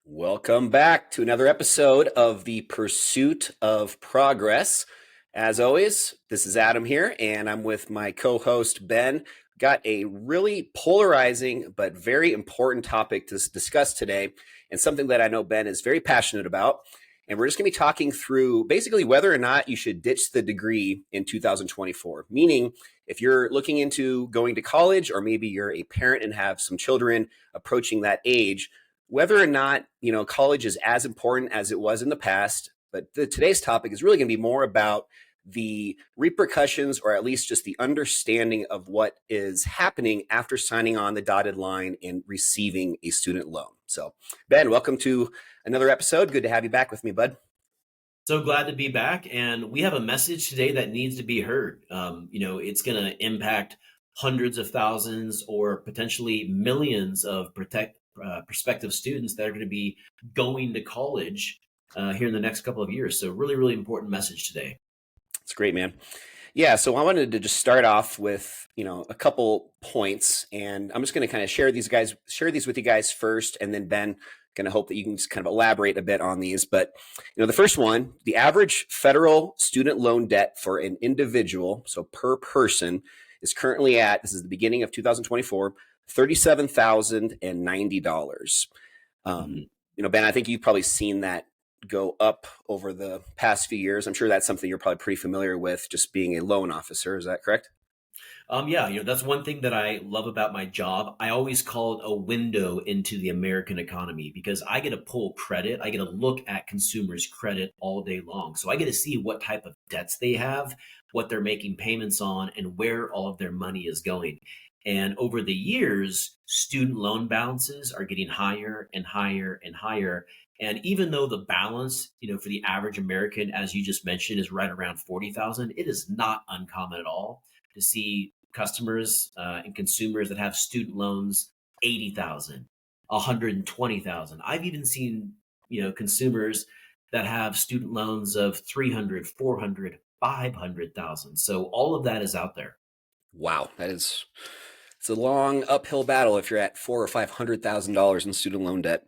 Welcome back to another episode of The Pursuit of Progress. As always, this is Adam here, and I'm with my co host, Ben. Got a really polarizing but very important topic to discuss today, and something that I know Ben is very passionate about. And we're just going to be talking through basically whether or not you should ditch the degree in 2024. Meaning, if you're looking into going to college, or maybe you're a parent and have some children approaching that age, whether or not college is as important as it was in the past. But today's topic is really going to be more about the repercussions, or at least just the understanding of what is happening after signing on the dotted line and receiving a student loan. So, Ben, welcome to another episode. Good to have you back with me, bud. So glad to be back. And we have a message today that needs to be heard. It's going to impact hundreds of thousands or potentially millions of prospective students that are going to be going to college here in the next couple of years. So really, really important message today. It's great, man. Yeah, so I wanted to just start off with, a couple points, and I'm just going to kind of share these with you guys first, and then Ben, going to hope that you can just kind of elaborate a bit on these. But, the first one, the average federal student loan debt for an individual, so per person, is currently at, this is the beginning of 2024, $37,090. Mhm. Ben, I think you've probably seen that go up over the past few years. I'm sure that's something you're probably pretty familiar with, just being a loan officer. Is that correct? Yeah, that's one thing that I love about my job. I always call it a window into the American economy because I get to pull credit. I get to look at consumers' credit all day long. So I get to see what type of debts they have, what they're making payments on, and where all of their money is going. And over the years, student loan balances are getting higher and higher and higher. And even though the balance, for the average American, as you just mentioned, is right around 40,000, it is not uncommon at all to see customers and consumers that have student loans 80,000, 120,000. I've even seen, consumers that have student loans of 300, 400, 500,000. So all of that is out there. Wow, it's a long uphill battle if you're at $400,000 or $500,000 in student loan debt.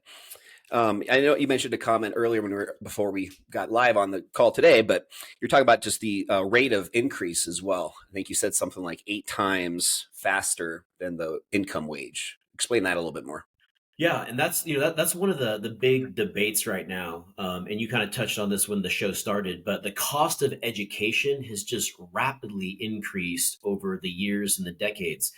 I know you mentioned a comment earlier before we got live on the call today, but you're talking about just the rate of increase as well. I think you said something like 8 times faster than the income wage. Explain that a little bit more. Yeah, and that's that's one of the big debates right now. And you kind of touched on this when the show started, but the cost of education has just rapidly increased over the years and the decades.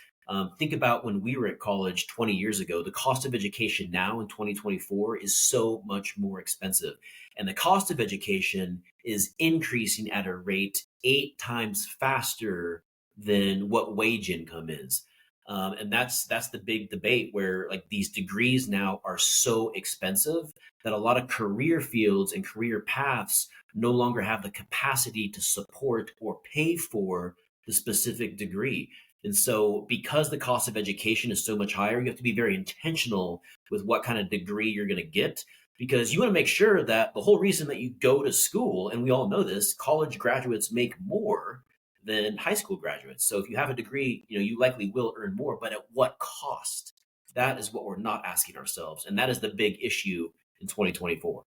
Think about when we were at college 20 years ago. The cost of education now in 2024 is so much more expensive, and the cost of education is increasing at a rate 8 times faster than what wage income is. And that's the big debate where like these degrees now are so expensive that a lot of career fields and career paths no longer have the capacity to support or pay for the specific degree. And so, because the cost of education is so much higher, you have to be very intentional with what kind of degree you're going to get because you want to make sure that the whole reason that you go to school, and we all know this, college graduates make more than high school graduates. So if you have a degree, you likely will earn more, but at what cost? That is what we're not asking ourselves. And that is the big issue in 2024.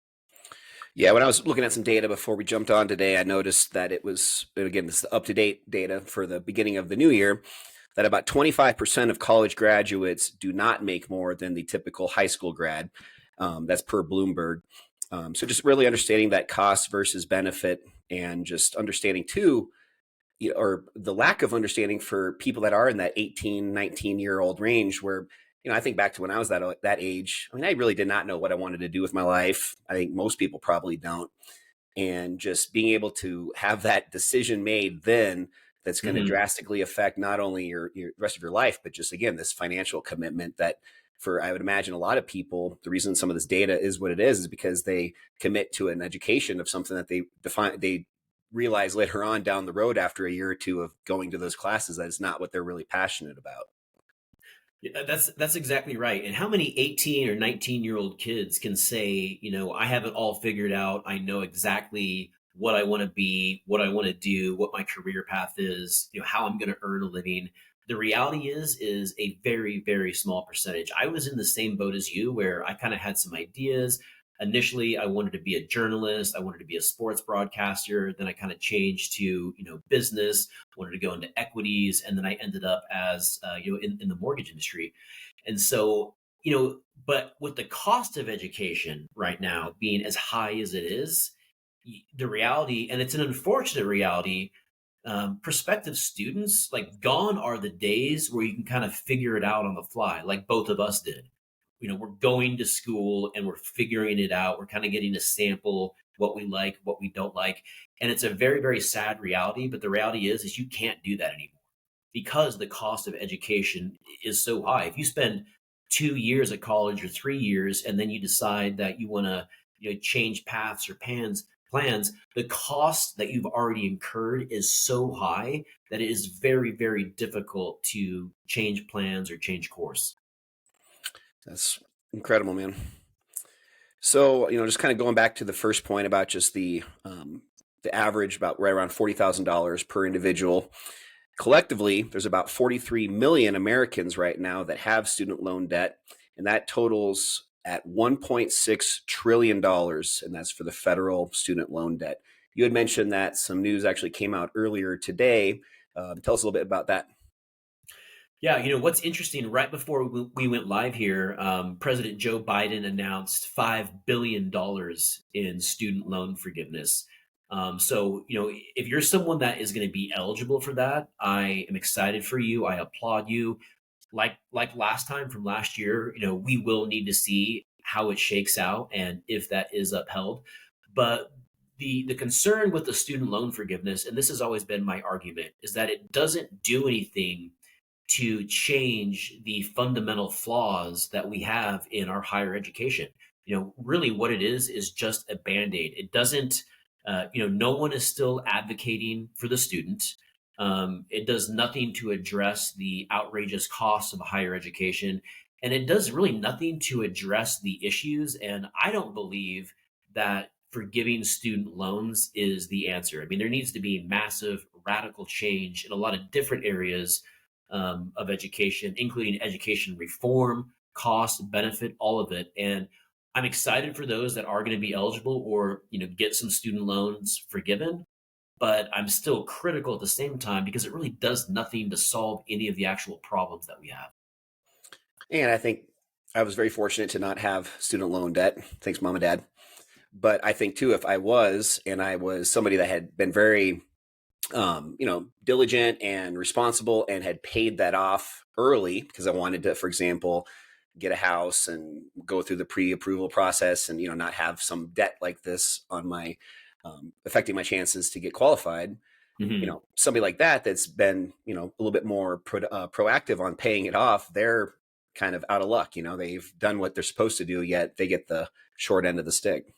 Yeah, when I was looking at some data before we jumped on today, I noticed that it was, again, this is up to date data for the beginning of the new year, that about 25% of college graduates do not make more than the typical high school grad. That's per Bloomberg. So just really understanding that cost versus benefit, and just understanding too, or the lack of understanding for people that are in that 18, 19-year-old range where, I think back to when I was that age. I mean, I really did not know what I wanted to do with my life. I think most people probably don't. And just being able to have that decision made then, that's going to Mhm. drastically affect not only your rest of your life, but just, again, this financial commitment that, for, I would imagine, a lot of people, the reason some of this data is what it is because they commit to an education of something that they realize later on down the road after a year or two of going to those classes that it's not what they're really passionate about. Yeah, that's exactly right. And how many 18 or 19-year-old kids can say, I have it all figured out. I know exactly what I want to be, what I want to do, what my career path is, how I'm going to earn a living. The reality is a very, very small percentage. I was in the same boat as you where I kind of had some ideas. Initially, I wanted to be a journalist. I wanted to be a sports broadcaster. Then I kind of changed to, business, wanted to go into equities. And then I ended up as, in the mortgage industry. And so, but with the cost of education right now being as high as it is, the reality, and it's an unfortunate reality, prospective students, like, gone are the days where you can kind of figure it out on the fly, like both of us did. We're going to school and we're figuring it out. We're kind of getting a sample what we like, what we don't like. And it's a very, very sad reality. But the reality is you can't do that anymore because the cost of education is so high. If you spend 2 years at college or 3 years, and then you decide that you want to, change paths or plans, the cost that you've already incurred is so high that it is very, very difficult to change plans or change course. That's incredible, man. So, just kind of going back to the first point about just the average, about right around $40,000 per individual. Collectively, there's about 43 million Americans right now that have student loan debt, and that totals at $1.6 trillion, and that's for the federal student loan debt. You had mentioned that some news actually came out earlier today. Tell us a little bit about that. Yeah, what's interesting, right before we went live here, President Joe Biden announced $5 billion in student loan forgiveness. So, if you're someone that is going to be eligible for that, I am excited for you. I applaud you. Like last time from last year, we will need to see how it shakes out and if that is upheld. But the concern with the student loan forgiveness, and this has always been my argument, is that it doesn't do anything to change the fundamental flaws that we have in our higher education. Really what it is just a band-aid. It doesn't, no one is still advocating for the student. It does nothing to address the outrageous costs of higher education. And it does really nothing to address the issues. And I don't believe that forgiving student loans is the answer. I mean, there needs to be massive, radical change in a lot of different areas of education, including education reform, cost, benefit, all of it. And I'm excited for those that are going to be eligible or get some student loans forgiven. But I'm still critical at the same time because it really does nothing to solve any of the actual problems that we have. And I think I was very fortunate to not have student loan debt. Thanks, mom and dad. But I think too, if I was, and I was somebody that had been very diligent and responsible and had paid that off early because I wanted to, for example, get a house and go through the pre-approval process and, not have some debt like this on my, affecting my chances to get qualified. Hmm. Somebody like that that's been, a little bit more proactive on paying it off, they're kind of out of luck. They've done what they're supposed to do, yet they get the short end of the stick.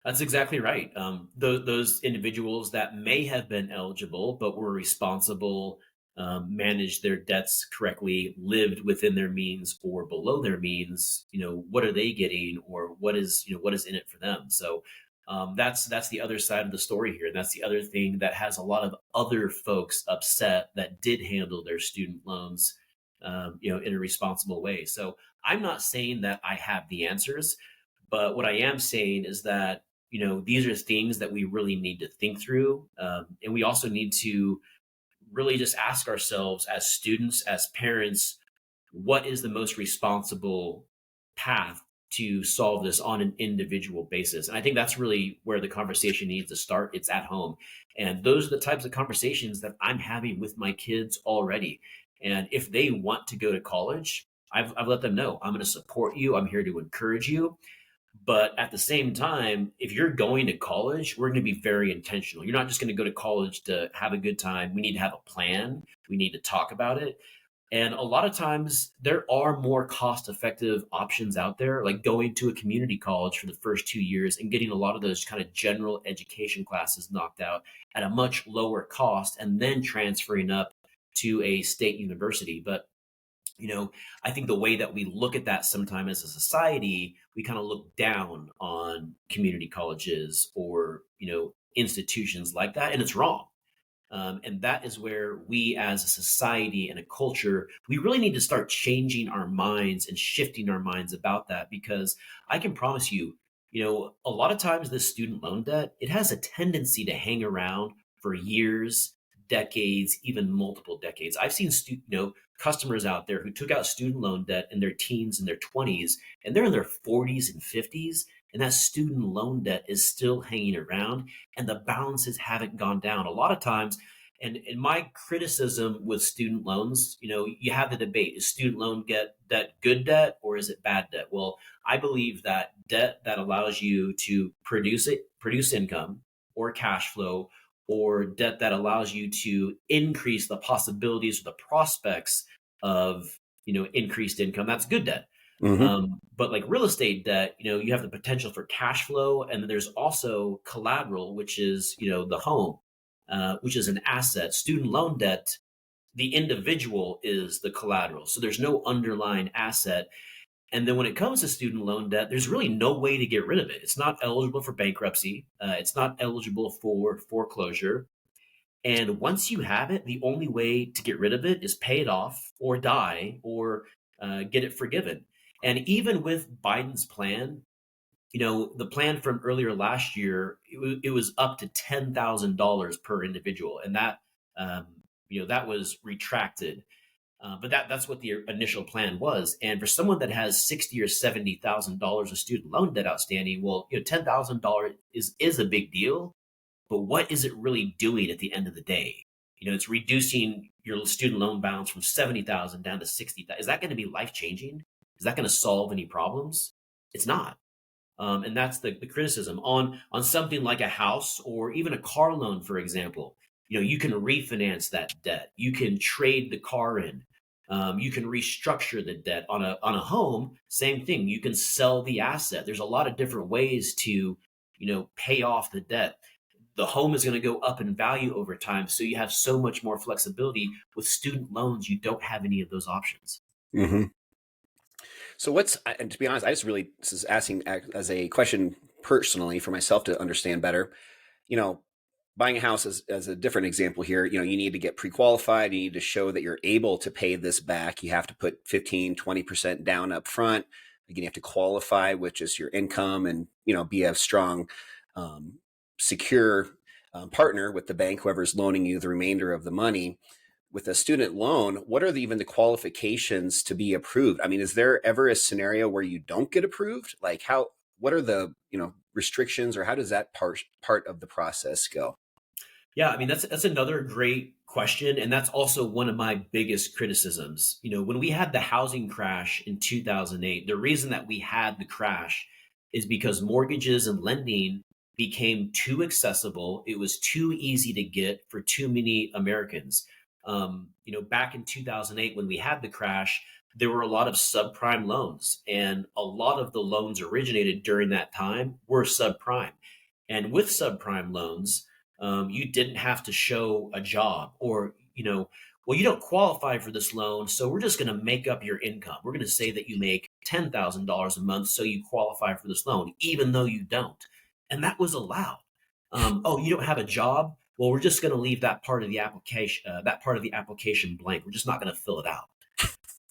That's exactly right. Those individuals that may have been eligible but were responsible, managed their debts correctly, lived within their means or below their means. What are they getting, or what is in it for them? So that's the other side of the story here. That's the other thing that has a lot of other folks upset that did handle their student loans, in a responsible way. So I'm not saying that I have the answers, but what I am saying is that these are things that we really need to think through, and we also need to really just ask ourselves as students, as parents, what is the most responsible path to solve this on an individual basis. And I think that's really where the conversation needs to start. It's at home, and those are the types of conversations that I'm having with my kids already. And if they want to go to college, I've let them know I'm going to support you, I'm here to encourage you. But at the same time, if you're going to college, we're going to be very intentional. You're not just going to go to college to have a good time. We need to have a plan. We need to talk about it. And a lot of times there are more cost effective options out there, like going to a community college for the first 2 years and getting a lot of those kind of general education classes knocked out at a much lower cost and then transferring up to a state university. But I think the way that we look at that sometime as a society, we kind of look down on community colleges or, institutions like that. And it's wrong. And that is where we as a society and a culture, we really need to start changing our minds and shifting our minds about that. Because I can promise you, a lot of times this student loan debt, it has a tendency to hang around for years, decades, even multiple decades. I've seen customers out there who took out student loan debt in their teens and their 20s, and they're in their 40s and 50s, and that student loan debt is still hanging around, and the balances haven't gone down. A lot of times, and in my criticism with student loans, you have the debate: is student loan debt good debt or is it bad debt? Well, I believe that debt that allows you to produce income or cash flow, or debt that allows you to increase the possibilities or the prospects of increased income, that's good debt. Hmm. But like real estate debt, you have the potential for cash flow, and then there's also collateral, which is the home, which is an asset. Student loan debt, the individual is the collateral, so there's no underlying asset. And then when it comes to student loan debt, there's really no way to get rid of it. It's not eligible for bankruptcy. It's not eligible for foreclosure. And once you have it, the only way to get rid of it is pay it off or die or get it forgiven. And even with Biden's plan, the plan from earlier last year, it was up to $10,000 per individual. And that was retracted. But that's what the initial plan was. And for someone that has 60 or $70,000 of student loan debt outstanding, well, $10,000 is a big deal. But what is it really doing at the end of the day? It's reducing your student loan balance from 70,000 down to 60,000. Is that going to be life changing? Is that going to solve any problems? It's not. And that's the criticism on something like a house or even a car loan, for example. You can refinance that debt. You can trade the car in. You can restructure the debt on a home. Same thing. You can sell the asset. There's a lot of different ways to pay off the debt. The home is going to go up in value over time, so you have so much more flexibility. With student loans, you don't have any of those options. Hmm. So and to be honest, I just really, this is asking as a question personally for myself to understand better. You know, buying a house as a different example here, you need to get pre-qualified. You need to show that you're able to pay this back. You have to put 15-20% down up front. Again, you have to qualify, which is your income, and, be a strong, um, secure partner with the bank, whoever's loaning you the remainder of the money. With a student loan, what are even the qualifications to be approved? I mean, is there ever a scenario where you don't get approved? Like what are the, restrictions, or how does that part of the process go? Yeah, I mean that's another great question, and that's also one of my biggest criticisms. When we had the housing crash in 2008, the reason that we had the crash is because mortgages and lending became too accessible. It was too easy to get for too many Americans. Back in 2008 when we had the crash, there were a lot of subprime loans, and a lot of the loans originated during that time were subprime. And with subprime loans, you didn't have to show a job, or well, you don't qualify for this loan, so we're just going to make up your income. We're going to say that you make $10,000 a month, so you qualify for this loan, even though you don't. And that was allowed. Oh, you don't have a job? Well, we're just going to leave that part of the application blank. We're just not going to fill it out.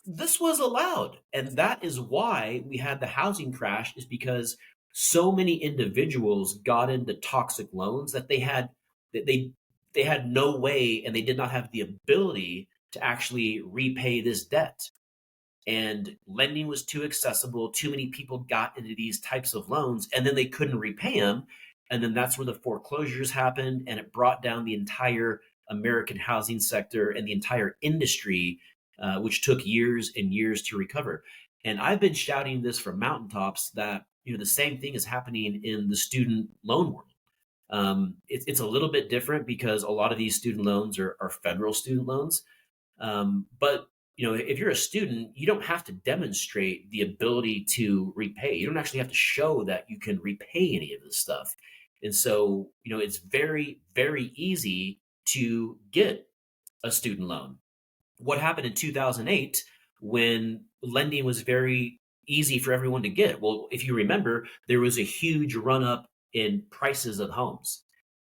This was allowed, and that is why we had the housing crash, is because so many individuals got into toxic loans that they had no way, and they did not have the ability to actually repay this debt. And lending was too accessible. Too many people got into these types of loans, and then they couldn't repay them. And then that's where the foreclosures happened, and it brought down the entire American housing sector and the entire industry, which took years and years to recover. And I've been shouting this from mountaintops that the same thing is happening in the student loan world. It's a little bit different because a lot of these student loans are federal student loans. But if you're a student, you don't have to demonstrate the ability to repay. You don't actually have to show that you can repay any of this stuff. And so, it's very, very easy to get a student loan. What happened in 2008 when lending was very easy for everyone to get? Well, if you remember, there was a huge run up in prices of homes.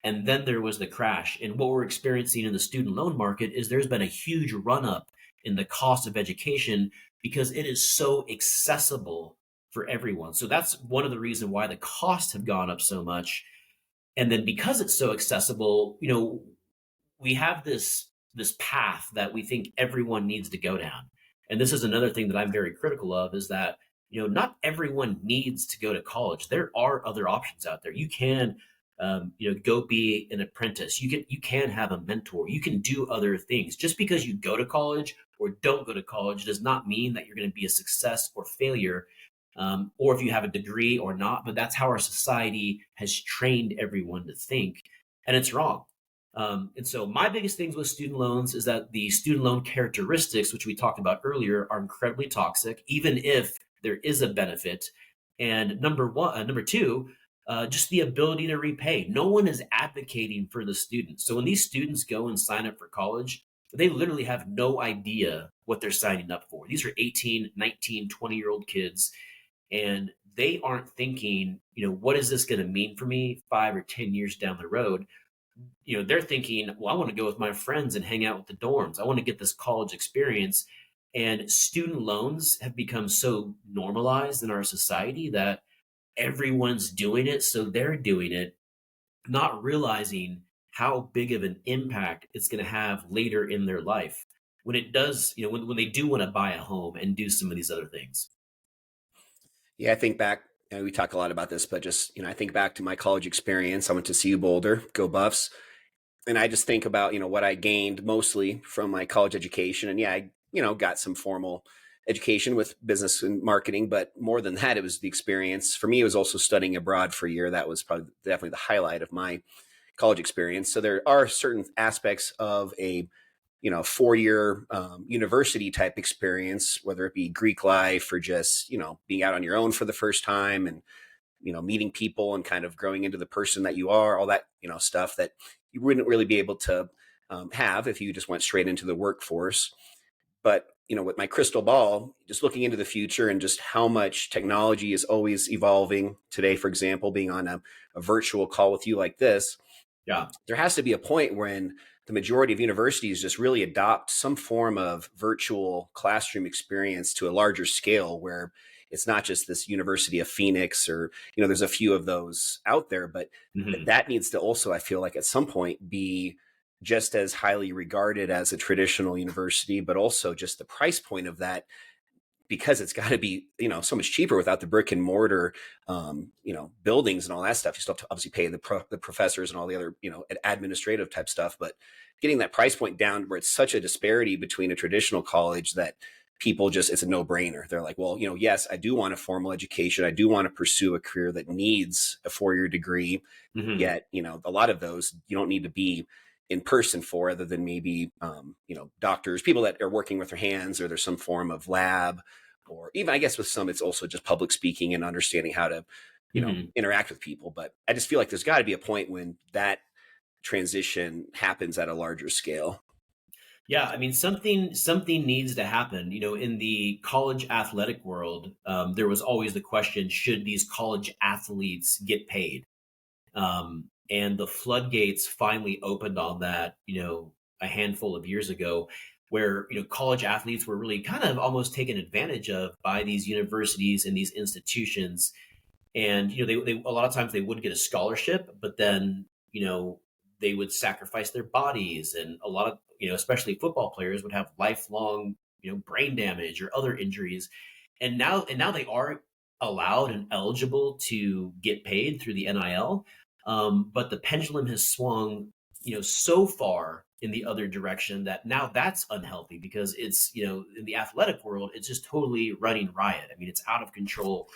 And then there was the crash. And what we're experiencing in the student loan market is there's been a huge run up in the cost of education because it is so accessible for everyone. So that's one of the reasons why the costs have gone up so much. And then because it's so accessible, we have this path that we think everyone needs to go down. And this is another thing that I'm very critical of, is that not everyone needs to go to college. There are other options out there. You can go be an apprentice. You can have a mentor. You can do other things. Just because you go to college or don't go to college does not mean that you're going to be a success or failure, or if you have a degree or not. But that's how our society has trained everyone to think, and it's wrong. And so my biggest things with student loans is that the student loan characteristics, which we talked about earlier, are incredibly toxic, even if there is a benefit. And number two, just the ability to repay. No one is advocating for the students. So when these students go and sign up for college, they literally have no idea what they're signing up for. These are 18, 19, 20-year-old kids, and they aren't thinking, what is this going to mean for me 5 or 10 years down the road? They're thinking, well, I want to go with my friends and hang out with the dorms. I want to get this college experience. And student loans have become so normalized in our society that everyone's doing it. So they're doing it, not realizing how big of an impact it's going to have later in their life when it does, when they do want to buy a home and do some of these other things. Yeah, I think back, and we talk a lot about this, but just, I think back to my college experience. I went to CU Boulder, go Buffs. And I just think about, what I gained mostly from my college education. And yeah, I, got some formal education with business and marketing, but more than that, it was the experience. For me, it was also studying abroad for a year. That was probably definitely the highlight of my college experience. So there are certain aspects of a 4-year university type experience, whether it be Greek life or just being out on your own for the first time and meeting people and kind of growing into the person that you are, all that stuff that you wouldn't really be able to have if you just went straight into the workforce. But with my crystal ball, just looking into the future and just how much technology is always evolving today, for example, being on a virtual call with you like this, Yeah. there has to be a point when the majority of universities just really adopt some form of virtual classroom experience to a larger scale, where it's not just this University of Phoenix or, there's a few of those out there, but Hmm. that needs to also, I feel like at some point, be just as highly regarded as a traditional university, but also just the price point of that, because it's got to be so much cheaper without the brick and mortar buildings and all that stuff. You still have to obviously pay the professors and all the other administrative type stuff, but getting that price point down where it's such a disparity between a traditional college that people just, it's a no-brainer. They're like, well, yes, I do want a formal education, I do want to pursue a career that needs a 4-year degree, Hmm. yet a lot of those you don't need to be in person for, other than maybe doctors, people that are working with their hands, or there's some form of lab, or even I guess with some it's also just public speaking and understanding how to Hmm. interact with people. But I just feel like there's got to be a point when that transition happens at a larger scale. Yeah, I mean, something needs to happen. In the college athletic world, there was always the question: should these college athletes get paid? And the floodgates finally opened on that, a handful of years ago, where college athletes were really kind of almost taken advantage of by these universities and these institutions. And they a lot of times they would get a scholarship, but then they would sacrifice their bodies, and a lot of especially football players would have lifelong brain damage or other injuries. And now they are allowed and eligible to get paid through the NIL, but the pendulum has swung so far in the other direction that now that's unhealthy, because it's in the athletic world it's just totally running riot. I mean, it's out of control,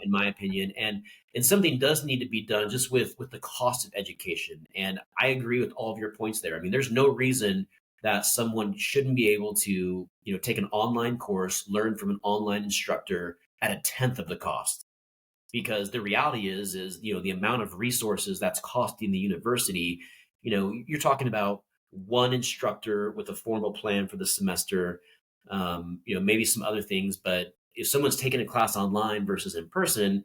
in my opinion. And something does need to be done just with the cost of education. And I agree with all of your points there. I mean, there's no reason that someone shouldn't be able to take an online course, learn from an online instructor at a tenth of the cost. Because the reality is the amount of resources that's costing the university. You're talking about one instructor with a formal plan for the semester, maybe some other things. But if someone's taking a class online versus in person,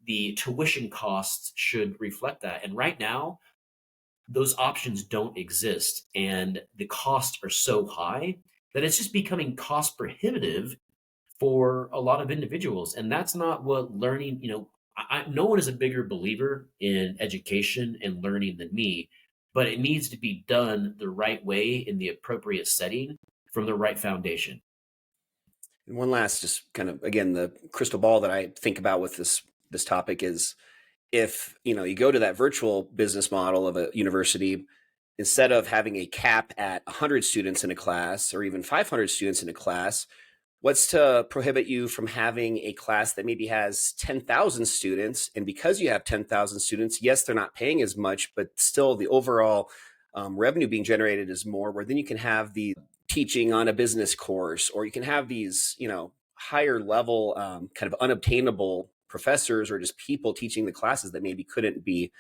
the tuition costs should reflect that. And right now, those options don't exist, and the costs are so high that it's just becoming cost prohibitive for a lot of individuals. And that's not what learning, no one is a bigger believer in education and learning than me, but it needs to be done the right way in the appropriate setting from the right foundation. And one last, just kind of again, the crystal ball that I think about with this topic is, if you go to that virtual business model of a university, instead of having a cap at 100 students in a class or even 500 students in a class, what's to prohibit you from having a class that maybe has 10,000 students? And because you have 10,000 students, yes, they're not paying as much, but still the overall revenue being generated is more, where then you can have the teaching on a business course, or you can have these, higher level kind of unobtainable professors or just people teaching the classes that maybe couldn't be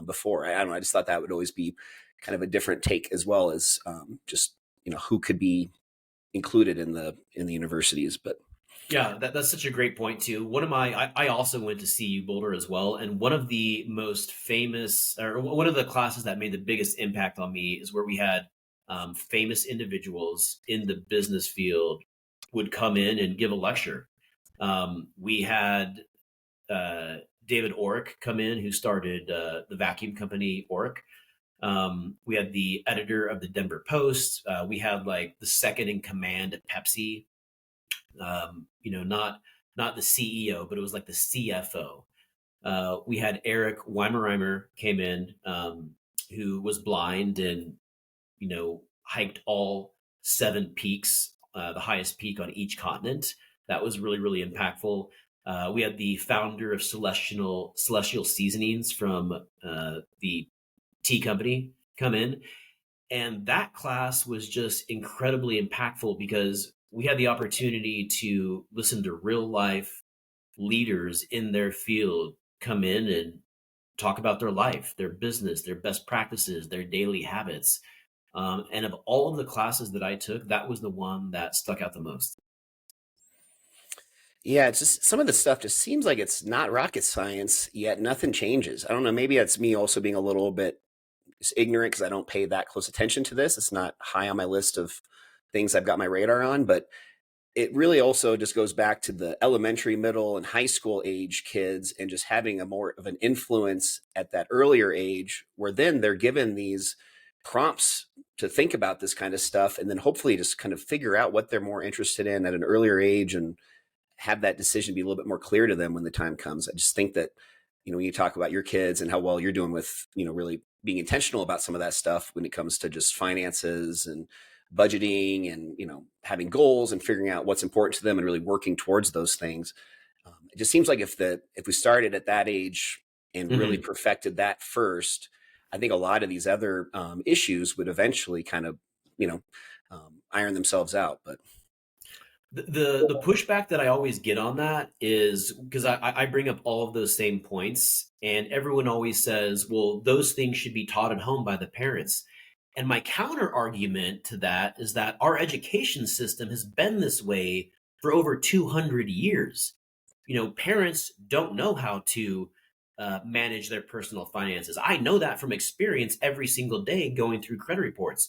before. I don't know. I just thought that would always be kind of a different take, as well as just, who could be included in the universities. But Yeah, that's such a great point too. I also went to CU Boulder as well, and one of the most famous, or one of the classes that made the biggest impact on me is where we had famous individuals in the business field would come in and give a lecture. We had uh, David Orrick come in, who started the vacuum company Orrick. We had the editor of the Denver Post. We had like the second in command at Pepsi, not the CEO, but it was like the CFO. We had Eric Weimaraner came in, who was blind and hiked all seven peaks, the highest peak on each continent. That was really really impactful. We had the founder of Celestial Seasonings from the tea company come in, and that class was just incredibly impactful because we had the opportunity to listen to real life leaders in their field come in and talk about their life, their business, their best practices, their daily habits. And of all of the classes that I took, that was the one that stuck out the most. yeah, it's just some of the stuff just seems like it's not rocket science, yet nothing changes. I don't know. Maybe that's me also being a little bit ignorant because I don't pay that close attention to this. It's not high on my list of things I've got my radar on, but it really also just goes back to the elementary, middle, and high school age kids, and just having a more of an influence at that earlier age, where then they're given these prompts to think about this kind of stuff, and then hopefully just kind of figure out what they're more interested in at an earlier age, and have that decision be a little bit more clear to them when the time comes. I just think that, when you talk about your kids and how well you're doing with, really being intentional about some of that stuff when it comes to just finances and budgeting and, having goals and figuring out what's important to them and really working towards those things. It just seems like if we started at that age and really Mhm. perfected that first, I think a lot of these other issues would eventually kind of, you know, iron themselves out. But The pushback that I always get on that is because I bring up all of those same points, and everyone always says, "Well, those things should be taught at home by the parents." And my counter argument to that is that our education system has been this way for over 200 years. Parents don't know how to manage their personal finances. I know that from experience every single day going through credit reports.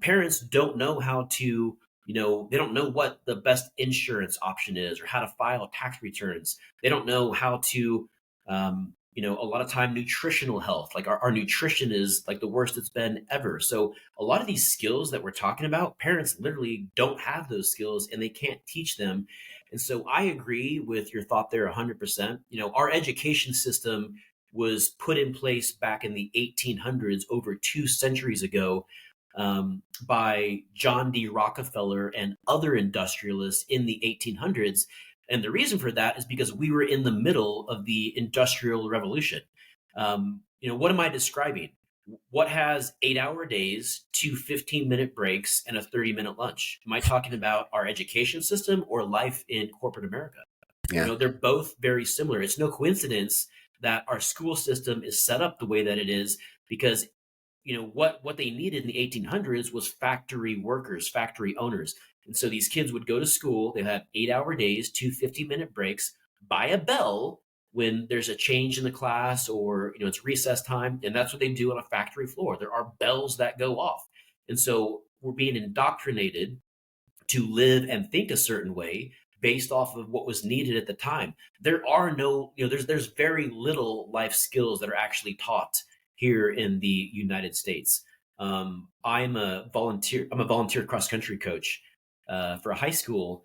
Parents don't know how to, they don't know what the best insurance option is or how to file tax returns. They don't know how to, a lot of time nutritional health, like our nutrition is like the worst it's been ever. So a lot of these skills that we're talking about, parents literally don't have those skills and they can't teach them. And so I agree with your thought there 100%. Our education system was put in place back in the 1800s, over 2 centuries ago, by John D. Rockefeller and other industrialists in the 1800s. And the reason for that is because we were in the middle of the Industrial Revolution. What am I describing? What has 8-hour days, two 15-minute breaks, and a 30-minute lunch? Am I talking about our education system or life in corporate America? yeah, They're both very similar. It's no coincidence that our school system is set up the way that it is because what they needed in the 1800s was factory workers, factory owners. And so these kids would go to school, they had 8-hour days, two 15-minute breaks, by a bell, when there's a change in the class, or it's recess time, and that's what they do on a factory floor. There are bells that go off. And so we're being indoctrinated to live and think a certain way based off of what was needed at the time. There are no, there's very little life skills that are actually taught here in the United States. I'm a volunteer cross country coach for a high school,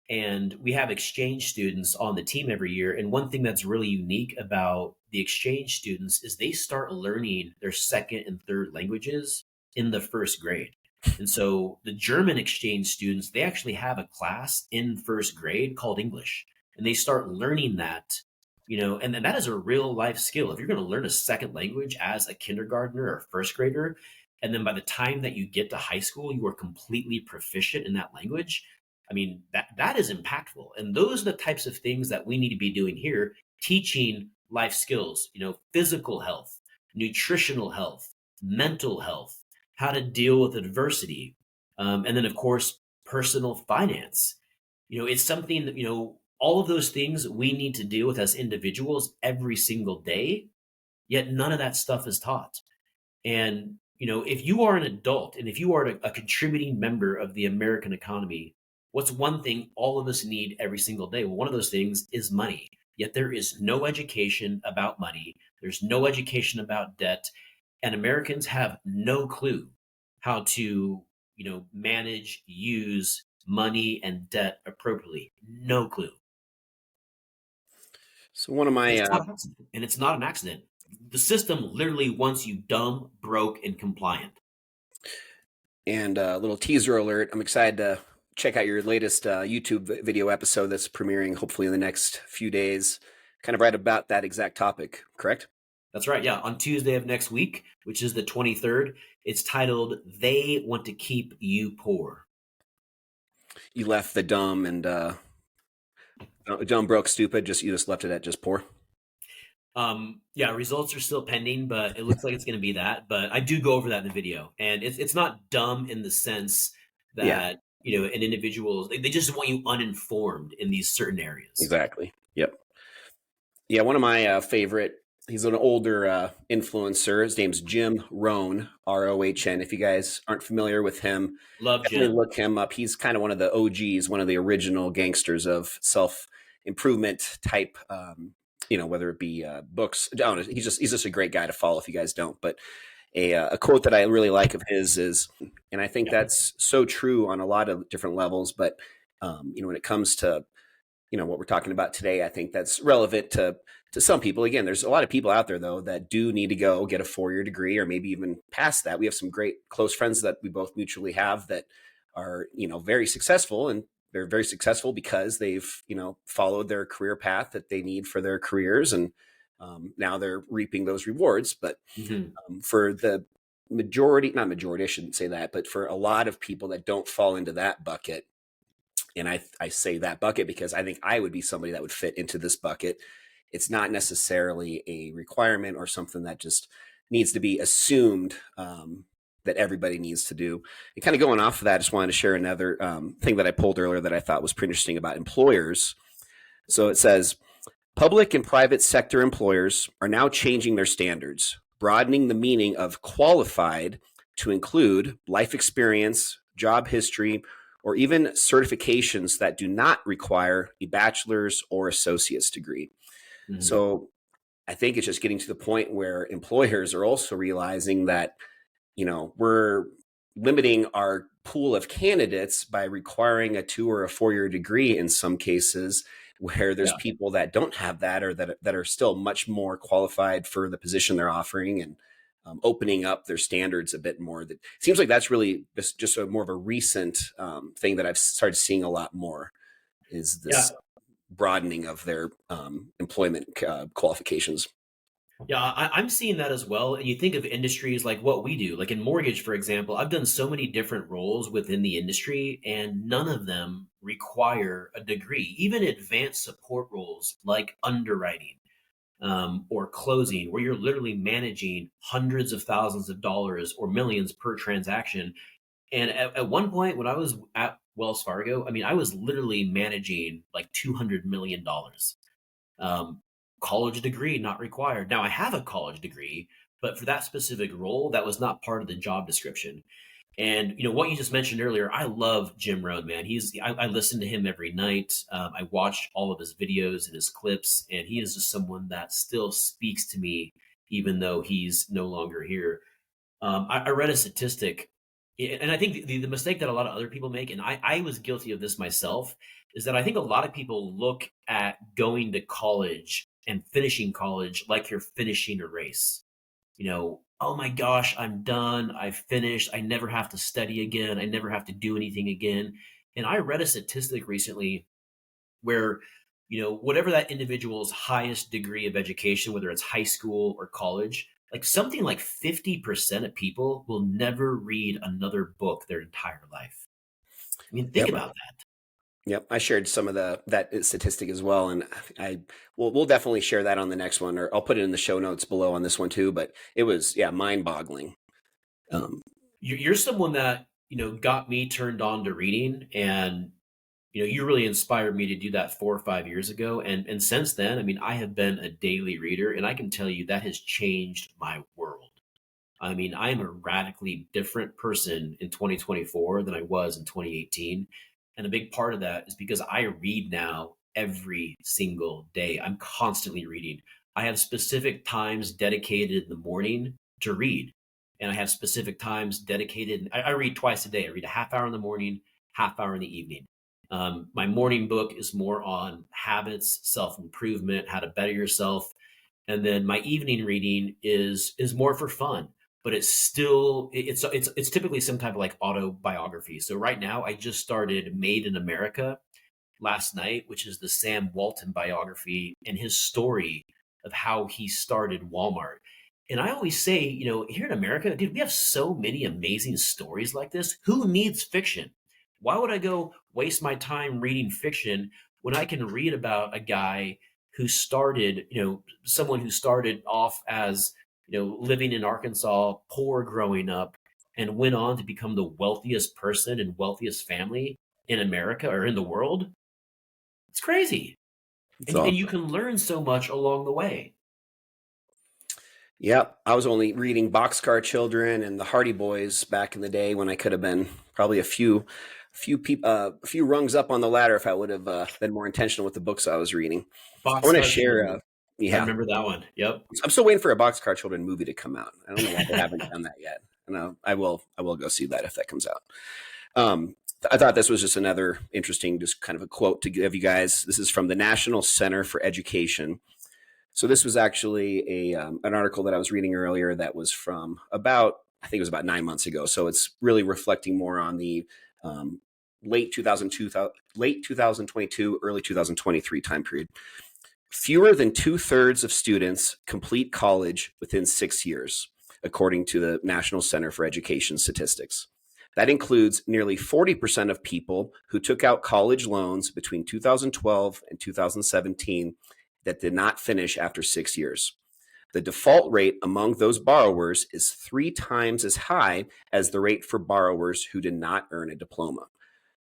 and we have exchange students on the team every year. And one thing that's really unique about the exchange students is they start learning their second and third languages in the first grade. And so the German exchange students, they actually have a class in first grade called English, and they start learning that, and then that is a real life skill. If you're going to learn a second language as a kindergartner or first grader, and then by the time that you get to high school, you are completely proficient in that language. I mean, that is impactful. And those are the types of things that we need to be doing here, teaching life skills, physical health, nutritional health, mental health, how to deal with adversity, and then of course personal finance. It's something that all of those things we need to deal with as individuals every single day. Yet none of that stuff is taught. And if you are an adult and if you are a contributing member of the American economy, what's one thing all of us need every single day? Well, one of those things is money. Yet there is no education about money. There's no education about debt, and Americans have no clue how to, manage, use money and debt appropriately. No clue. So one of my It's not an accident, and it's not an accident. The system literally wants you dumb, broke, and compliant. and a little teaser alert. I'm excited to check out your latest YouTube video episode that's premiering hopefully in the next few days. Kind of right about that exact topic, correct? That's right. Yeah. On Tuesday of next week, which is the 23rd, it's titled They Want to Keep You Poor. You left the dumb and dumb, broke, stupid. You just left it at just poor. Yeah, results are still pending, but it looks like it's going to be that. But I do go over that in the video, and it's not dumb in the sense Yeah, that an individual, they just want you uninformed in these certain areas. exactly. Yep. Yeah, one of my favorite. He's an older influencer. His name's Jim Rohn, Rohn. If you guys aren't familiar with him, Love definitely Jim. look him up. He's kind of one of the OGs, one of the original gangsters of self improvement type. Whether it be books. I don't know. He's just a great guy to follow if you guys don't. But a quote that I really like of his is, and I think Yeah. that's so true on a lot of different levels. But when it comes to what we're talking about today, I think that's relevant to some people. Again, there's a lot of people out there though that do need to go get a 4-year degree or maybe even past that. We have some great close friends that we both mutually have that are very successful, and they're very successful because they've followed their career path that they need for their careers, and now they're reaping those rewards. But Hmm. for the majority, not majority, I shouldn't say that, but for a lot of people that don't fall into that bucket, and I say that bucket because I think I would be somebody that would fit into this bucket. It's not necessarily a requirement or something that just needs to be assumed that everybody needs to do. And kind of going off of that, I just wanted to share another thing that I pulled earlier that I thought was pretty interesting about employers. So it says public and private sector employers are now changing their standards, broadening the meaning of qualified to include life experience, job history, or even certifications that do not require a bachelor's or associate's degree. Hmm. So I think it's just getting to the point where employers are also realizing that, we're limiting our pool of candidates by requiring a 2 or a 4-year degree in some cases, where there's Yeah. people that don't have that or that are still much more qualified for the position they're offering, and opening up their standards a bit more. That seems like that's really just more of a recent thing that I've started seeing a lot more, is Yeah. this broadening of their employment qualifications. Yeah, I'm seeing that as well. And you think of industries like what we do, like in mortgage, for example, I've done so many different roles within the industry, and none of them require a degree. Even advanced support roles like underwriting, or closing, where you're literally managing hundreds of thousands of dollars or millions per transaction. And at one point, when I was at Wells Fargo, I mean, I was literally managing like $200 million. college degree not required. Now I have a college degree, but for that specific role, that was not part of the job description. And what you just mentioned earlier, I love Jim Rohn, man. I listen to him every night. I watch all of his videos and his clips, and he is just someone that still speaks to me, even though he's no longer here. I read a statistic, and I think the mistake that a lot of other people make, and I was guilty of this myself, is that I think a lot of people look at going to college and finishing college like you're finishing a race. Oh my gosh, I'm done. I finished. I never have to study again. I never have to do anything again. And I read a statistic recently where, whatever that individual's highest degree of education, whether it's high school or college, like something like 50% of people will never read another book their entire life. I mean, think Yep. about that. Yep. I shared some of that statistic as well, and we'll definitely share that on the next one, or I'll put it in the show notes below on this one too. But it was mind boggling. Um, You're someone that, got me turned on to reading, and you really inspired me to do that 4 or 5 years ago. And since then, I mean, I have been a daily reader, and I can tell you that has changed my world. I mean, I am a radically different person in 2024 than I was in 2018. And a big part of that is because I read now every single day. I'm constantly reading. I have specific times dedicated in the morning to read. And I have specific times dedicated. I read twice a day. I read a half hour in the morning, half hour in the evening. My morning book is more on habits, self improvement, how to better yourself, and then my evening reading is more for fun, but it's typically some type of like autobiography. So right now I just started Made in America last night, which is the Sam Walton biography and his story of how he started Walmart. And I always say, here in America, dude, we have so many amazing stories like this. Who needs fiction? Why would I go waste my time reading fiction when I can read about a guy who started, someone who started off as, living in Arkansas, poor growing up, and went on to become the wealthiest person and wealthiest family in America or in the world? It's crazy. it's And awesome. you can learn so much along the way. Yep. I was only reading Boxcar Children and the Hardy Boys back in the day when I could have been probably a few rungs up on the ladder if I would have been more intentional with the books I was reading. I want to Boxcar share. Children. I Yeah, remember that one. Yep. I'm still waiting for a Boxcar Children movie to come out. I don't know why they haven't done that yet. And I will. I will go see that if that comes out. I thought this was just another interesting, just kind of a quote to give you guys. This is from the National Center for Education. So this was actually an article that I was reading earlier that was from about, I think it was about 9 months ago. So it's really reflecting more on the um, late 2002, late 2022, early 2023 time period. Fewer than 2/3 of students complete college within 6 years, according to the National Center for Education statistics. That includes nearly 40% of people who took out college loans between 2012 and 2017 that did not finish after 6 years. The default rate among those borrowers is 3 times as high as the rate for borrowers who did not earn a diploma.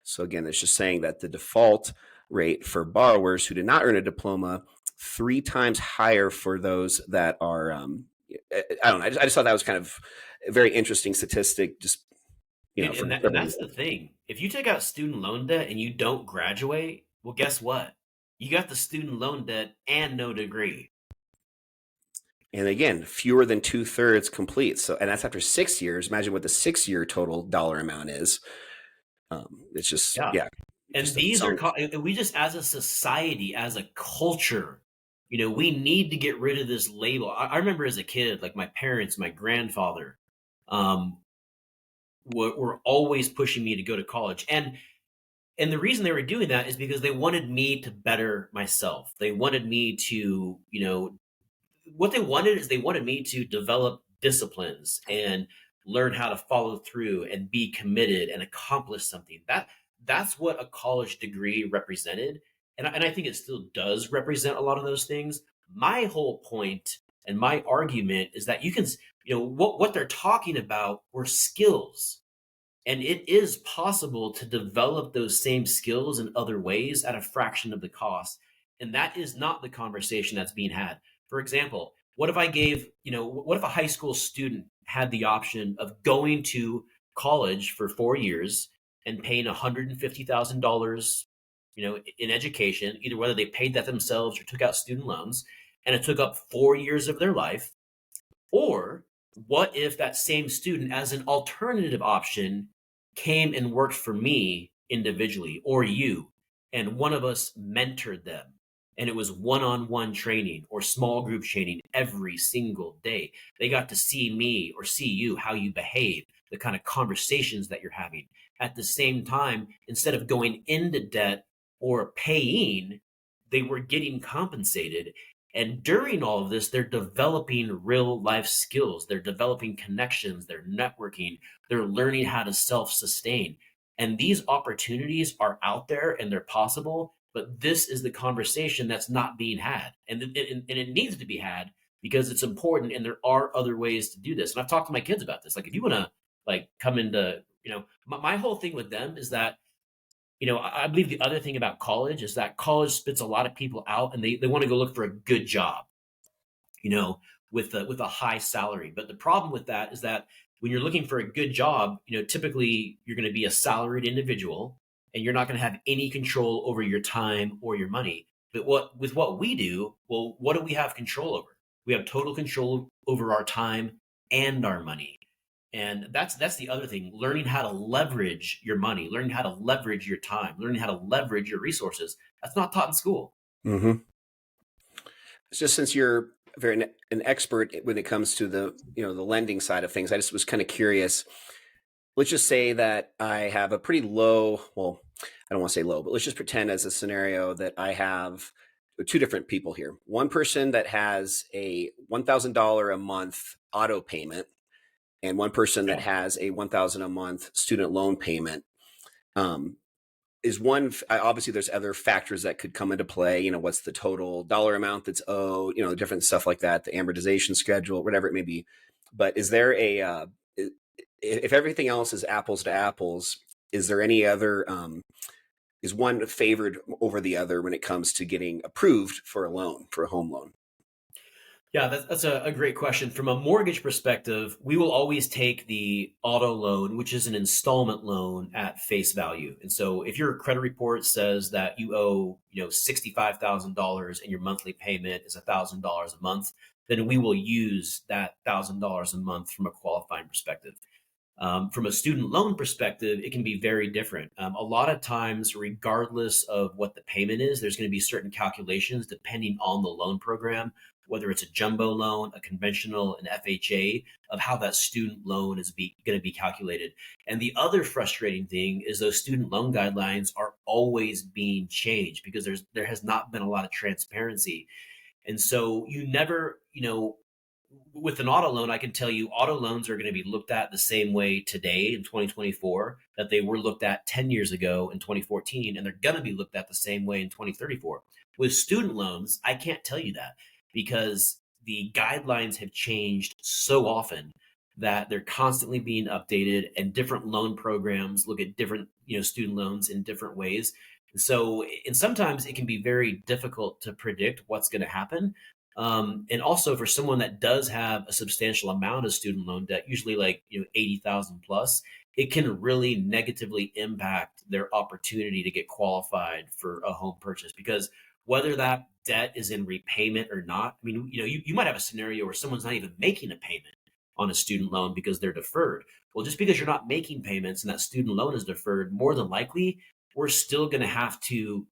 So again, it's just saying that the default rate for borrowers who did not earn a diploma 3 times higher for those that are. I don't know. I just thought that was kind of a very interesting statistic. Just And, for and, that, and everyone. that's the thing. If you take out student loan debt and you don't graduate, well, guess what? You got the student loan debt and no degree. And again, fewer than 2/3 complete. So, and that's after 6 years. Imagine what the 6 year total dollar amount is. It's just, Yeah. yeah, And just these are, some. and we just, as a society, as a culture, we need to get rid of this label. I remember as a kid, like my parents, my grandfather, um, were always pushing me to go to college. And the reason they were doing that is because they wanted me to better myself. They wanted me to, what they wanted is they wanted me to develop disciplines and learn how to follow through and be committed and accomplish something. That's what a college degree represented, and I think it still does represent a lot of those things. My whole point and my argument is that you can, what they're talking about were skills, and it is possible to develop those same skills in other ways at a fraction of the cost. And that is not the conversation that's being had. For example, what if I gave, what if a high school student had the option of going to college for 4 years and paying $150,000, in education, either whether they paid that themselves or took out student loans, and it took up 4 years of their life? Or what if that same student, as an alternative option, came and worked for me individually or you, and one of us mentored them? And it was one on one training or small group training every single day. They got to see me or see you, how you behave, the kind of conversations that you're having. At the same time, instead of going into debt or paying, they were getting compensated. And during all of this, they're developing real life skills. They're developing connections. They're networking. They're learning how to self sustain. And these opportunities are out there and they're possible. But this is the conversation that's not being had. And it needs to be had because it's important. And there are other ways to do this. And I've talked to my kids about this. Like, if you want to come into, my whole thing with them is that I believe the other thing about college is that college spits a lot of people out and they want to go look for a good job, you know, with a high salary. But the problem with that is that when you're looking for a good job, typically you're going to be a salaried individual and you're not going to have any control over your time or your money. But what we do, well, what do we have control over? We have total control over our time and our money. And that's the other thing, learning how to leverage your money, learning how to leverage your time, learning how to leverage your resources. That's not taught in school. Mm-hmm. It's just, since you're an expert when it comes to the lending side of things, I just was kind of curious. Let's just say that I have a pretty low, well, I don't want to say low, but let's just pretend as a scenario that I have two different people here. One person that has a $1,000 a month auto payment, and one person that has a $1,000 a month student loan payment. Is one, obviously there's other factors that could come into play. What's the total dollar amount that's owed, different stuff like that, the amortization schedule, whatever it may be. But is there if everything else is apples to apples, is there any other, is one favored over the other when it comes to getting approved for a loan, for a home loan? Yeah, that's a great question. From a mortgage perspective, we will always take the auto loan, which is an installment loan, at face value. And so if your credit report says that you owe, $65,000 and your monthly payment is $1,000 a month, then we will use that $1,000 a month from a qualifying perspective. From a student loan perspective, it can be very different. A lot of times, regardless of what the payment is, there's going to be certain calculations depending on the loan program, whether it's a jumbo loan, a conventional, an FHA, of how that student loan is going to be calculated. And the other frustrating thing is those student loan guidelines are always being changed because there has not been a lot of transparency. And so you never, with an auto loan, I can tell you auto loans are going to be looked at the same way today in 2024 that they were looked at 10 years ago in 2014, and they're going to be looked at the same way in 2034. With student loans, I can't tell you that because the guidelines have changed so often that they're constantly being updated, and different loan programs look at different, student loans in different ways. And sometimes it can be very difficult to predict what's going to happen. And also for someone that does have a substantial amount of student loan debt, usually like 80,000 plus, it can really negatively impact their opportunity to get qualified for a home purchase, because whether that debt is in repayment or not, I mean, you might have a scenario where someone's not even making a payment on a student loan because they're deferred. Well, just because you're not making payments and that student loan is deferred, more than likely we're still going to have to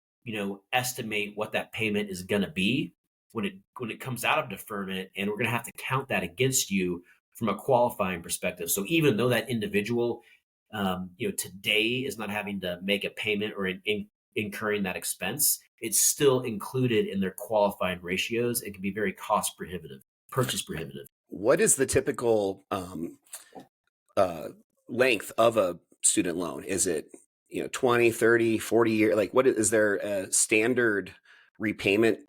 estimate what that payment is going to be when it comes out of deferment, and we're going to have to count that against you from a qualifying perspective. So even though that individual today is not having to make a payment or incurring that expense, it's still included in their qualifying ratios. It can be very cost prohibitive, purchase prohibitive. What is the typical length of a student loan? Is it 20, 30, 40 years? Like, what is there a standard repayment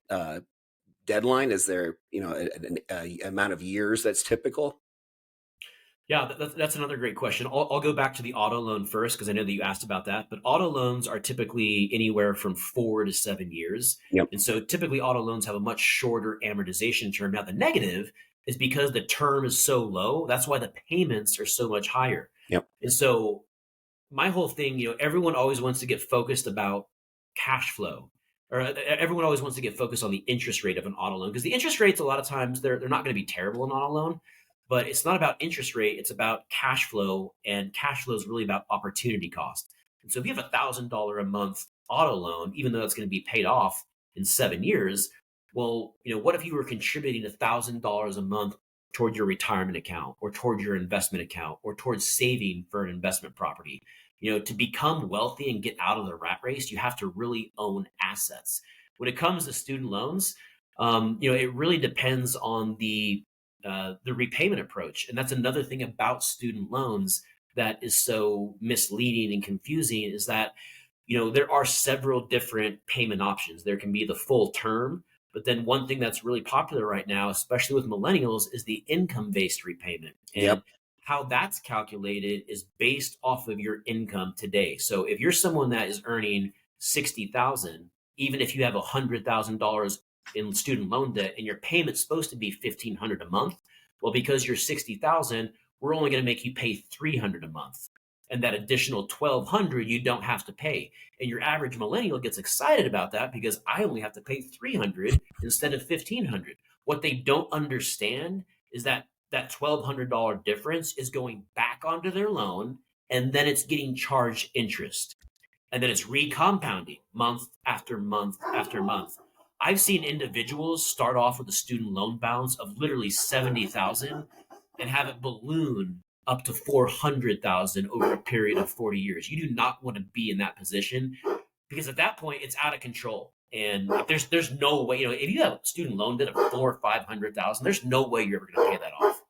deadline? Is there an amount of years that's typical? Yeah, that's another great question. I'll go back to the auto loan first because I know that you asked about that. But auto loans are typically anywhere from 4 to 7 years. Yep. And so typically auto loans have a much shorter amortization term. Now, the negative is because the term is so low, that's why the payments are so much higher. Yep. And so my whole thing, everyone always wants to get focused about cash flow, or everyone always wants to get focused on the interest rate of an auto loan because the interest rates a lot of times they're not going to be terrible in auto loan, but it's not about interest rate; it's about cash flow, and cash flow is really about opportunity cost. And so if you have $1,000 a month auto loan, even though it's going to be paid off in 7 years, well, what if you were contributing $1,000 a month toward your retirement account or toward your investment account or towards saving for an investment property? To become wealthy and get out of the rat race, you have to really own assets. When it comes to student loans, it really depends on the repayment approach, and that's another thing about student loans that is so misleading and confusing is that there are several different payment options. There can be the full term, but then one thing that's really popular right now, especially with millennials, is the income based repayment. And Yep. how that's calculated is based off of your income today. So if you're someone that is earning 60,000, even if you have $100,000 in student loan debt and your payment's supposed to be 1,500 a month, well, because you're 60,000, we're only going to make you pay 300 a month. And that additional 1,200 you don't have to pay. And your average millennial gets excited about that because I only have to pay 300 instead of 1,500. What they don't understand is that $1,200 difference is going back onto their loan, and then it's getting charged interest, and then it's recompounding month after month after month. I've seen individuals start off with a student loan balance of literally 70,000 and have it balloon up to 400,000 over a period of 40 years. You do not want to be in that position because at that point it's out of control. And there's no way, if you have a student loan debt of 400,000 or 500,000, there's no way you're ever going to pay that off.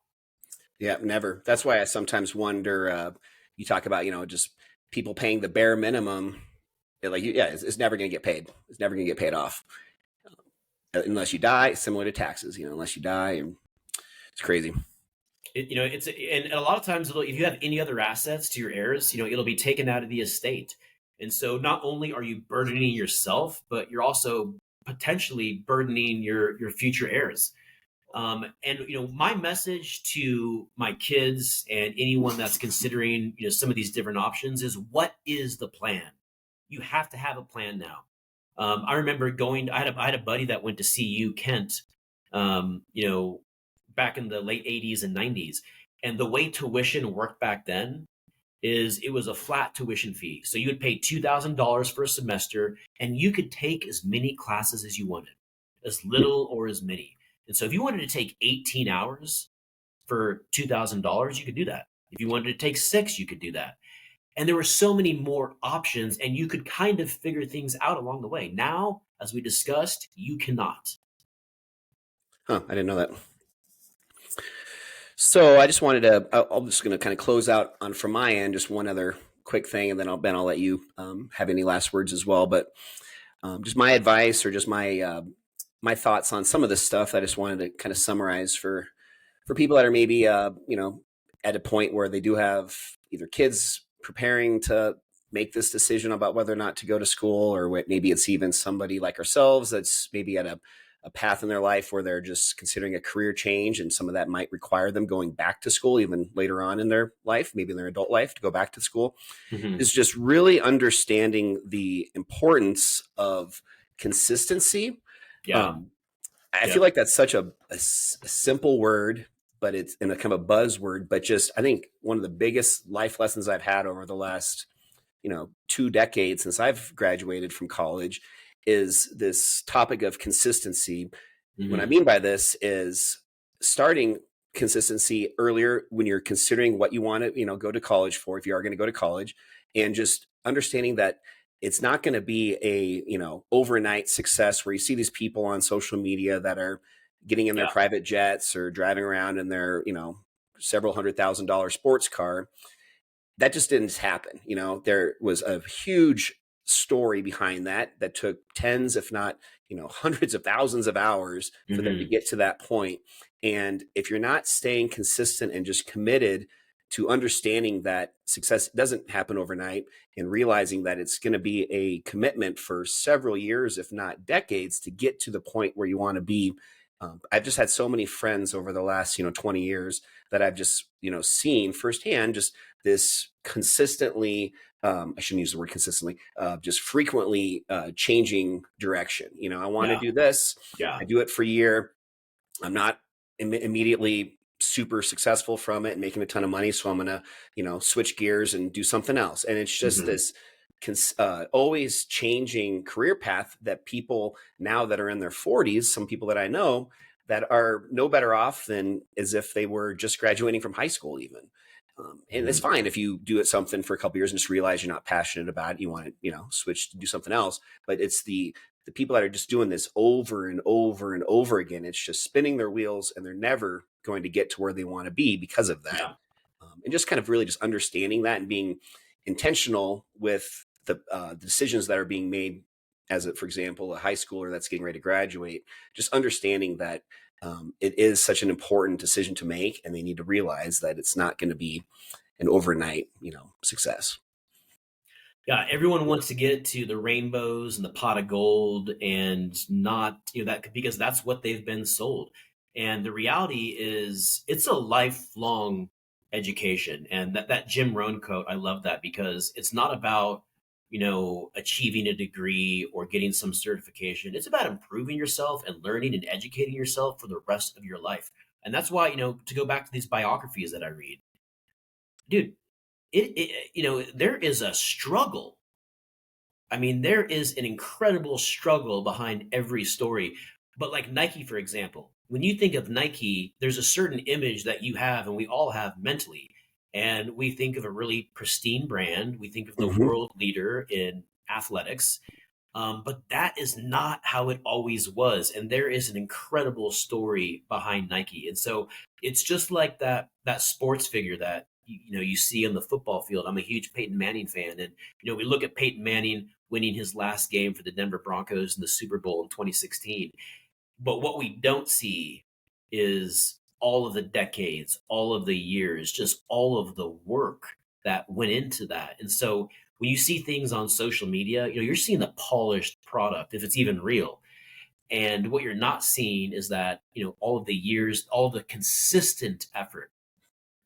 Yeah, never. That's why I sometimes wonder. You talk about, just people paying the bare minimum. It's never going to get paid. It's never going to get paid off unless you die. Similar to taxes, unless you die, and it's crazy. It's and a lot of times if you have any other assets to your heirs, it'll be taken out of the estate. And so not only are you burdening yourself, but you're also potentially burdening your future heirs. And my message to my kids and anyone that's considering some of these different options is, what is the plan? You have to have a plan now. I remember I had a buddy that went to CU Kent, um, you know, back in the late 80s and 90s. And the way tuition worked back then is it was a flat tuition fee. So you would pay $2,000 for a semester and you could take as many classes as you wanted, as little or as many. And so if you wanted to take 18 hours for $2,000, you could do that. If you wanted to take six, you could do that. And there were so many more options, and you could kind of figure things out along the way. Now, as we discussed, you cannot. Huh? I didn't know that. So I just wanted to. I'm just going to kind of close out on from my end. Just one other quick thing, and then Ben, I'll let you have any last words as well. But just my advice or just my thoughts on some of this stuff. I just wanted to kind of summarize for people that are maybe at a point where they do have either kids preparing to make this decision about whether or not to go to school, or maybe it's even somebody like ourselves that's maybe at a path in their life where they're just considering a career change, and some of that might require them going back to school even later on in their life, maybe in their adult life, to go back to school. Hmm. Is just really understanding the importance of consistency. Yeah. um, I feel Yep. like that's such a simple word, but it's in a kind of a buzzword. But just, I think one of the biggest life lessons I've had over the last, 2 decades since I've graduated from college is this topic of consistency. What I Hmm. mean by this is starting consistency earlier when you're considering what you want to, go to college for, if you are going to go to college, and just understanding that it's not going to be a, overnight success where you see these people on social media that are getting in their Yeah. private jets or driving around in their, several $100,000 sports car. That just didn't happen. There was a huge story behind that took tens, if not, hundreds of thousands of hours for them to Hmm. get to that point. And if you're not staying consistent and just committed to understanding that success doesn't happen overnight, and realizing that it's going to be a commitment for several years, if not decades, to get to the point where you want to be. I've just had so many friends over the last 20 years that I've just seen firsthand just this consistently, I shouldn't use the word consistently, just frequently changing direction. I want to Yeah. do this. Yeah. I do it for a year. I'm not immediately super successful from it and making a ton of money, so I'm gonna switch gears and do something else. And it's just Hmm. this always changing career path that people now that are in their 40s, some people that I know, that are no better off than as if they were just graduating from high school even. And it's Hmm. fine if you do it something for a couple years and just realize you're not passionate about it, you want to switch to do something else. But it's the people that are just doing this over and over and over again. It's just spinning their wheels, and they're never going to get to where they want to be because of that. Yeah. And just kind of really just understanding that and being intentional with the decisions that are being made as, for example, a high schooler that's getting ready to graduate, just understanding that it is such an important decision to make, and they need to realize that it's not going to be an overnight, success. Yeah, everyone wants to get to the rainbows and the pot of gold, and not, that because that's what they've been sold. And the reality is it's a lifelong education. And that Jim Rohn quote, I love that, because it's not about, achieving a degree or getting some certification. It's about improving yourself and learning and educating yourself for the rest of your life. And that's why, to go back to these biographies that I read, dude, there is a struggle. I mean, there is an incredible struggle behind every story. But like Nike, for example, when you think of Nike, there's a certain image that you have and we all have mentally. And we think of a really pristine brand. We think of the Hmm. world leader in athletics. But that is not how it always was. And there is an incredible story behind Nike. And so it's just like that sports figure that you see on the football field. I'm a huge Peyton Manning fan. And we look at Peyton Manning winning his last game for the Denver Broncos in the Super Bowl in 2016. But what we don't see is all of the decades, all of the years, just all of the work that went into that. And so when you see things on social media, you're seeing the polished product, if it's even real. And what you're not seeing is that, all of the years, all of the consistent effort.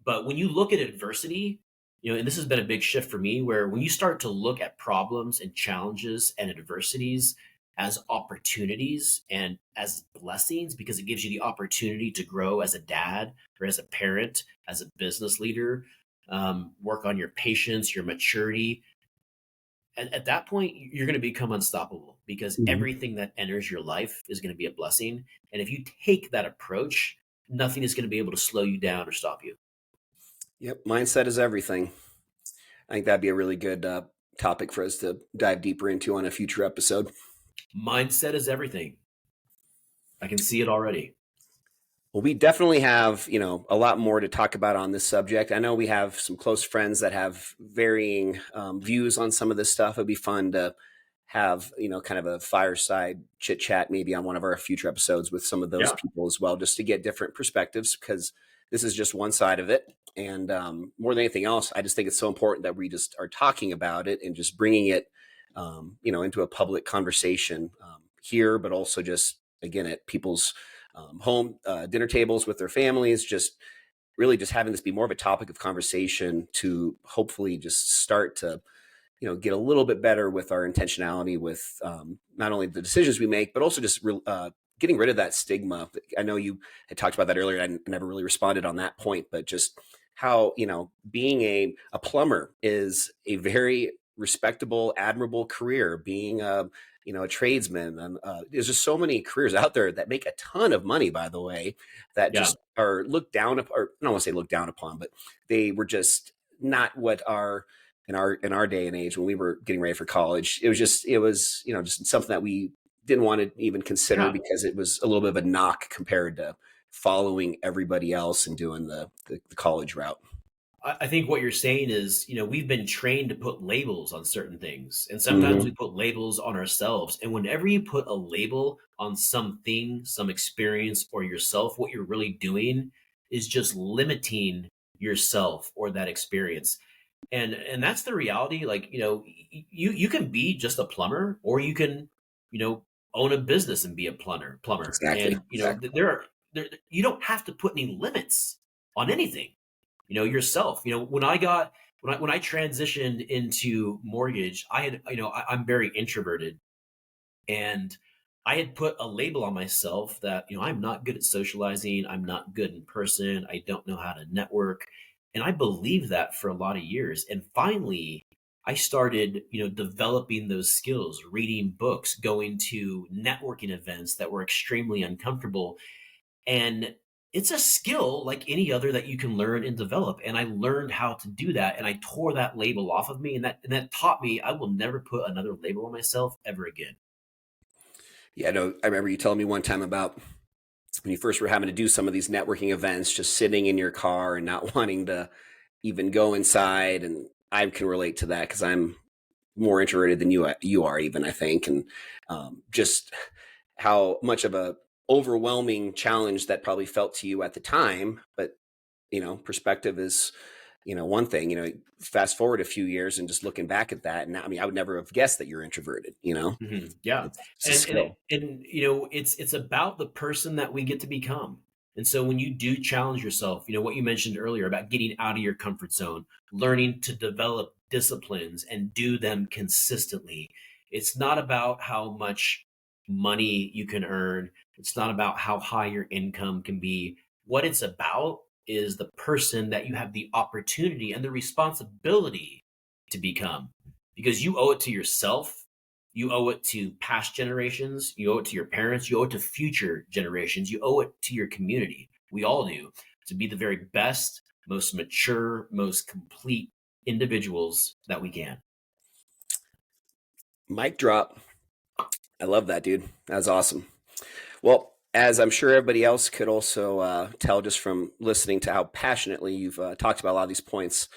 But when you look at adversity, and this has been a big shift for me, where when you start to look at problems and challenges and adversities as opportunities and as blessings, because it gives you the opportunity to grow as a dad or as a parent, as a business leader, work on your patience, your maturity. At that point, you're going to become unstoppable, because Hmm. everything that enters your life is going to be a blessing. And if you take that approach, nothing is going to be able to slow you down or stop you. Yep, mindset is everything. I think that'd be a really good topic for us to dive deeper into on a future episode. Mindset is everything. I can see it already. Well, we definitely have, a lot more to talk about on this subject. I know we have some close friends that have varying views on some of this stuff. It'd be fun to have, kind of a fireside chit chat maybe on one of our future episodes with some of those Yeah. people as well, just to get different perspectives, because this is just one side of it. And more than anything else, I just think it's so important that we just are talking about it and just bringing it, into a public conversation here, but also just, again, at people's home dinner tables with their families, just really just having this be more of a topic of conversation to hopefully just start to get a little bit better with our intentionality with not only the decisions we make, but also just getting rid of that stigma. I know you had talked about that earlier. I never really responded on that point, but just how being a plumber is a very respectable, admirable career. Being a tradesman, and there's just so many careers out there that make a ton of money, by the way, that Yeah. just are looked down upon, or I don't want to say looked down upon, but they were just not what are in our day and age when we were getting ready for college. It was just something that we didn't want to even consider, Yeah. because it was a little bit of a knock compared to following everybody else and doing the college route. I think what you're saying is, we've been trained to put labels on certain things. And sometimes Hmm. we put labels on ourselves. And whenever you put a label on something, some experience, or yourself, what you're really doing is just limiting yourself or that experience. And that's the reality. Like, you can be just a plumber, or you can, own a business and be a plumber. Exactly. And, Exactly. you don't have to put any limits on anything, yourself. When I transitioned into mortgage, I had, I'm very introverted, and I had put a label on myself that, I'm not good at socializing. I'm not good in person. I don't know how to network. And I believed that for a lot of years. And finally, I started, developing those skills, reading books, going to networking events that were extremely uncomfortable. And it's a skill like any other that you can learn and develop. And I learned how to do that. And I tore that label off of me. And that taught me I will never put another label on myself ever again. Yeah, no, I remember you telling me one time about when you first were having to do some of these networking events, just sitting in your car and not wanting to even go inside. And I can relate to that because I'm more introverted than you are, even, I think, and just how much of a overwhelming challenge that probably felt to you at the time. But perspective is one thing. Fast forward a few years and just looking back at that, and I mean, I would never have guessed that you're introverted. Yeah, It's a and skill. it's about the person that we get to become. And so when you do challenge yourself, what you mentioned earlier about getting out of your comfort zone, learning to develop disciplines and do them consistently, it's not about how much money you can earn. It's not about how high your income can be. What it's about is the person that you have the opportunity and the responsibility to become, because you owe it to yourself, you owe it to past generations, you owe it to your parents, you owe it to future generations, you owe it to your community. We all do, to be the very best, most mature, most complete individuals that we can. Mic drop. I love that, dude. That's awesome. Well, as I'm sure everybody else could also tell just from listening to how passionately you've talked about a lot of these points,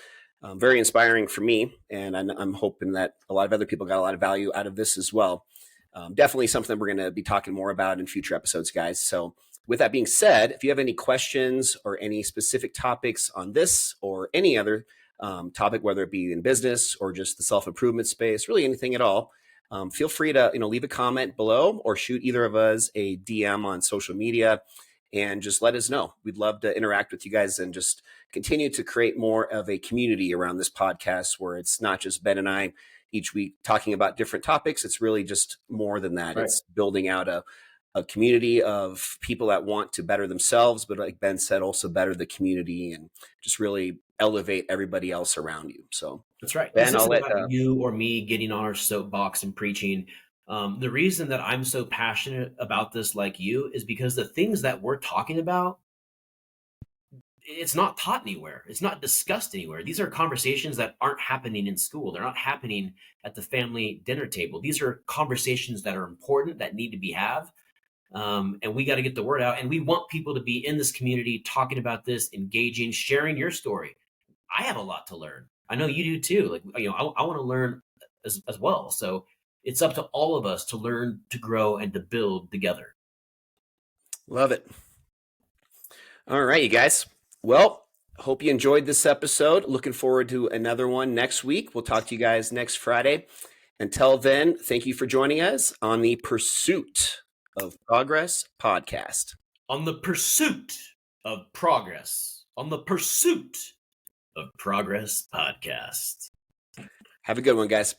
very inspiring for me. And I'm hoping that a lot of other people got a lot of value out of this as well. Definitely something we're going to be talking more about in future episodes, guys. So, with that being said, if you have any questions or any specific topics on this or any other topic, whether it be in business or just the self improvement space, really anything at all, feel free to leave a comment below or shoot either of us a DM on social media and just let us know. We'd love to interact with you guys and just continue to create more of a community around this podcast where it's not just Ben and I each week talking about different topics. It's really just more than that. Right. It's building out a community of people that want to better themselves, but like Ben said, also better the community and just really elevate everybody else around you. So, That's right. This Ben, I'll isn't let about you or me getting on our soapbox and preaching. The reason that I'm so passionate about this, like you, is because the things that we're talking about, it's not taught anywhere. It's not discussed anywhere. These are conversations that aren't happening in school. They're not happening at the family dinner table. These are conversations that are important, that need to be had. And we got to get the word out. And we want people to be in this community, talking about this, engaging, sharing your story. I have a lot to learn. I know you do too. Like, I want to learn as well. So it's up to all of us to learn, to grow, and to build together. love it. All right, you guys. Well, hope you enjoyed this episode. Looking forward to another one next week. We'll talk to you guys next Friday. Until then, thank you for joining us on the Pursuit of Progress podcast. On the pursuit of progress. On the pursuit of progress podcast. Have a good one, guys.